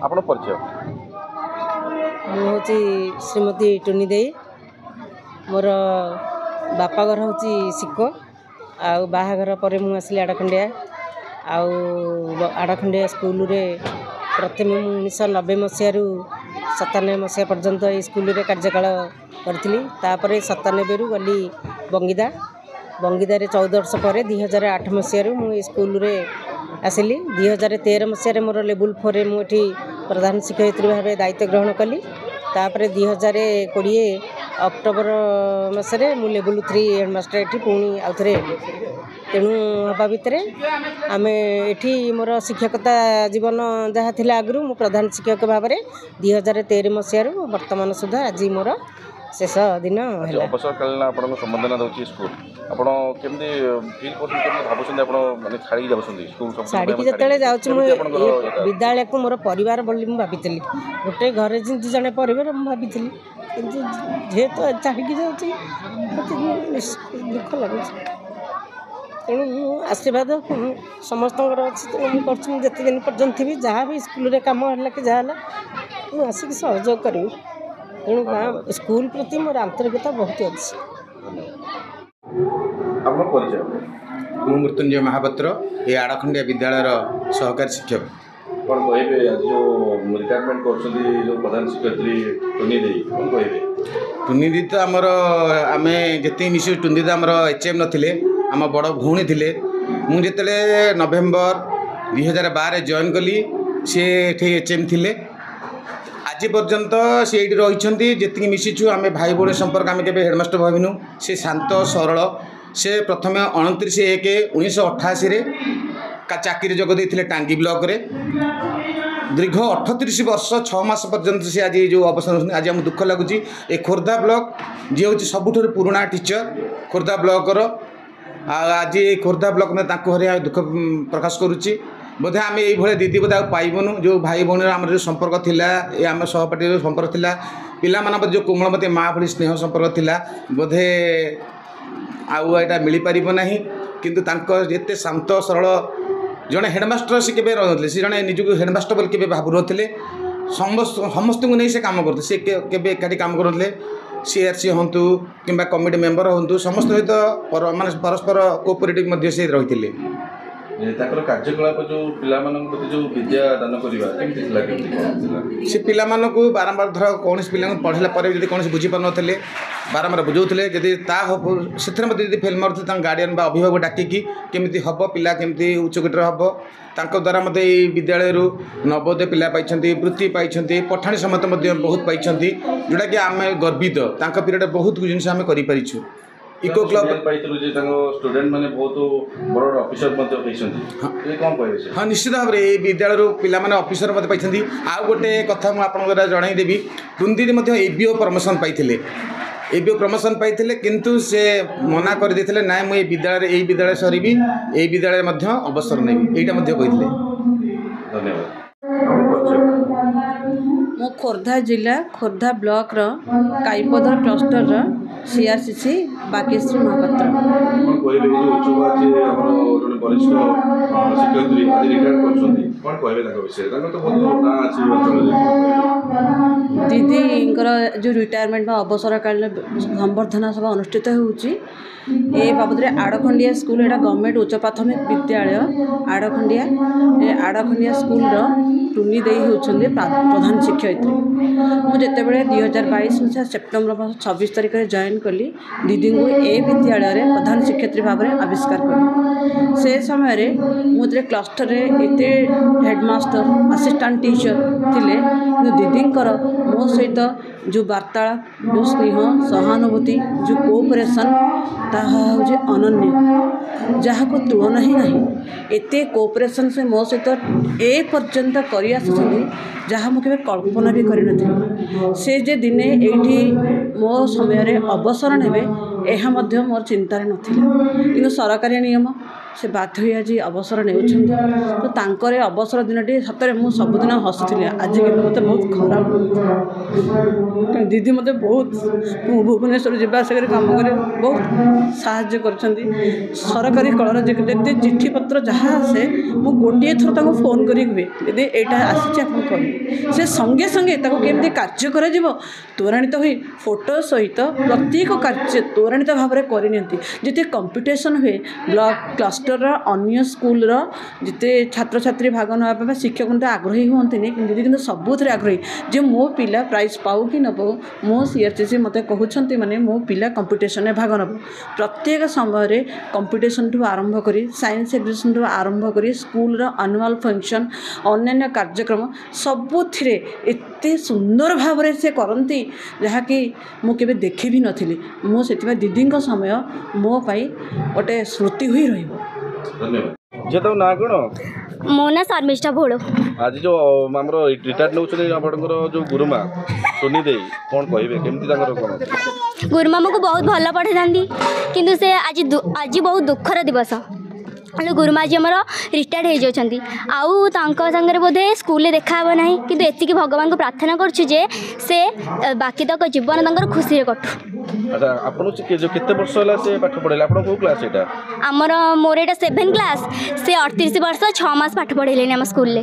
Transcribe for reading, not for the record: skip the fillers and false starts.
आपण परिचय मुझे श्रीमती टुनी दे मोर बापा घर हूँ सिको आउ बाहाघर पर मुझे आसली आड़खंडिया आड़खंडिया स्कूल रे प्रथम 1990 मसीह 97 मसीहा पर्यंत ये स्कूल रे कार्यकाल करी 97 रु गली बंगीदा बंगीदारे 14 वर्ष पर 2008 मसीह मुझे स्कूल रे आसिली 2013 मसीह मोर लेवल 4 रे मुझे प्रधान शिक्षयित्री भाव दायित्व ग्रहण कली तापर 2020 अक्टोबर मसरे मु लेवल 3 हेडमास्टर ये पुणी आउ थे तेणु हवा भितर आम ये मोर शिक्षकता जीवन जहाँ थी आगु मु प्रधान शिक्षक भाव में 2013 मसीह वर्तमान सुधा आज मोर शेष दिन अवसरकालीन आपन संबंधना दउची स्कूल आपण केमदी फील करछन केमदी भाबुछन आपण माने छाड़ी जाउछन स्कूल सब छाड़ी के जतले जाउछ मु विद्यालय को मोर परिवार बोली मु भाबितली गोटे घरे जिंती जने परिवार मु भाबितली किंतु जे तो छाड़ी के जाउछी दुख लागुछ तेणु आशीर्वाद समस्त अच्छी जिते दिन पर्यटन थी जहाँ भी स्कूल काम है कि जहाँ मुझे आसिक सहयोग करी तेणु गाँव स्कूल प्रति मोर आंतरिकता बहुत अच्छी। मु मृत्युंजय महापात्र ये आड़खंडिया विद्यालय सहकारी शिक्षक कौन कहे आज जो रिटायरमेंट कर प्रधान शिक्षयित्री टुनी दी कौन कहे टुनी दी तो आमर आम जिते मिस टुनी दी आमर एचएम नथिले आम बड़ भौणी थे मुझे नवेम्बर 2012 जॉइन कली सी एचएम थिले आज पर्यंत सी ये रही जी मिशिचु आम भाई भाई संपर्क आम के हेडमास्टर भाविनु से शांत सरल से प्रथम 29/1/1988 चाकरी जग देते टांगी ब्लॉक रे दीर्घ 38 वर्ष 6 मास पर्यंत से आज जो अवसर आज आम दुख लगुच ए खोर्धा ब्लॉक जी हूँ सबुठ पुराना टीचर खोर्धा ब्लॉकर आज खोर्धा ब्लॉक में हरिया दुख प्रकाश करुच्ची बोधे आम ये दीदी बोधे पाइबनु जो भाई भौणी आम जो संपर्क थिला ये आम सहपाठी संपर्क थिला पिला मान जो कोमलमती माँ भली स्नेह संपर्क थिला बोधे आउ यहाँ मिल पार ना किंतु एते शांत सरल जड़े हेडमास्टर से केवे रही से जड़े निजक हेडमास्टर बोल के भावु नी समस्त को नहीं से कम करते से केवे एकाठी कम करते सीआरसी हूँ कि कमिटी मेंबर हूँ समस्त सहित माने परस्पर कोऑपरेटिव से रही कार्यकलाप जो प्रति जो विद्या दान करवा से पिला बारंबार धर कौन पिला पढ़ला कौन बुझीपार नी बारंबार बुझाऊे जदि से फेल मारूँ गार्डियन अभिभावक डाकिकी केमी हम पिला केमी उच्चकोटर हम द्वारा मत विद्यालय नवोदय पिला पाई वृत्ति पाई पठाणी समत बहुत पाई जोटा कि आम गर्वित पीरियड बहुत जिन आम कर इको क्लब स्टूडेंट माने बहुत बड़ ऑफिसर हाँ निश्चित भाव में विद्यालय पिला माने ऑफिसर मत पाई आउ गोटे कथा मुझे जनईदेवी टुंदी एबीओ प्रमोशन पाई एबीओ प्रमोशन पाई किंतु से मना कर देते ना मुझे विद्यालय सरी यही विद्यालय अवसर नेबी यहाँ कहते धन्यवाद। मो खोर्धा जिला खोर्धा ब्लॉक रो काईपदर क्लस्टर रो सीआरसीसी बागेश्वरी महापात्र दीदी जो रिटायरमेंट अवसरकालीन संबर्धना सभा अनुष्ठित होउची ए बाबद आड़खंडिया स्कूल एटा गवर्नमेंट उच्च प्राथमिक विद्यालय आड़खंडिया स्कूल रो टुनी दे होउछन्ते प्रधान शिक्षयित्री मुझे 2022 मसीहा सेप्टेम्बर 26 तारिख में जॉइन कली दीदी को ए विद्यालय रे प्रधान शिक्षयित्री भाव में आविष्कार कली से समय मुझे क्लस्टर रे एते हेडमास्टर असिस्टेंट टीचर थिले दीदी मो सहित जो वार्तालाप जो स्नेह सहानुभूति जो कोऑपरेशन ताहा हूँ अनन्य जहाँ को तुलना ही नहीं एते कोऑपरेशन से मो सहित ए पर्यंत करी आसुछन्ती जहाँ मुझे कल्पना भी करी से जे दिने एठी मो समय अवसर नेबे यह मोर चिंतार नथिला किंतु सरकारी नियम से बाध्य होई आज अवसर नेउछन्ति तो तांकर अवसर दिनटी सतरे मु सबुदिन हसुथिली आज कि मते बहुत खराब लाଗୁଛି दीदी मते बहुत भुवनेश्वर जीवा आसा काम करे बहुत साहाय्य करछन्ति सरकारी कलर जेते चिट्ठी पत्र जहाँ आसे मु गोटे थर ताको फोन करी हुए दीदी एटा आसी आपन कर से संगे संगे ताको केमती कार्य करा जीवो त्वरान्वित होई फोटो सहित प्रत्येक कार्य त्वरान्वित भाव में करनियंती जिते कंपिटिशन हुए ब्लॉक क्लस्टर अन्य स्कूल जिते छात्र छात्री भाग ना शिक्षक आग्रही हमें दीदी कि सबुथ आग्रही जे मो पिला प्राइज पाऊ कि न पाऊ मो सीआरसीसी मत कहते माने मो पिला कंपिटिशन में भाग नब प्रत्येक समय कंपिटिशन ठू आरंभ करी साइंस एग्जिबिशन ठू आरंभ करी स्कूल एनुअल फंक्शन अन्य कार्यक्रम सबुथिरे एते सुंदर भाव से करती जहाँकि मुझे देखी भी नथिली मो से दीदी समय मो पाई गोटे स्मृति हुई रहिबो। धन्यवाद जे तो ना कौन मो ना शर्मिष्ठा भोड़ आज जो आमर रिटायर्ड नौकरी आपंकर जो गुरुमा सोनी दे कौन कहे केमती कौन गुरुमा को बहुत भल पढ़े था किंतु से आज बहुत दुखर दिवस गुरुमा जी आम रिटायर्ड हो जाती आउ सागर बोधे स्कूल देखा ना कि एति भगवान को प्रार्थना करुँ से बाकी तक जीवन खुशी कटू। अच्छा आपन जो केते वर्ष होला से पाठ पढ़ेला आपन को क्लास एटा आमर मोर एटा 7 क्लास से 38 वर्ष 6 मास पाठ पढ़ेले आम स्कूल।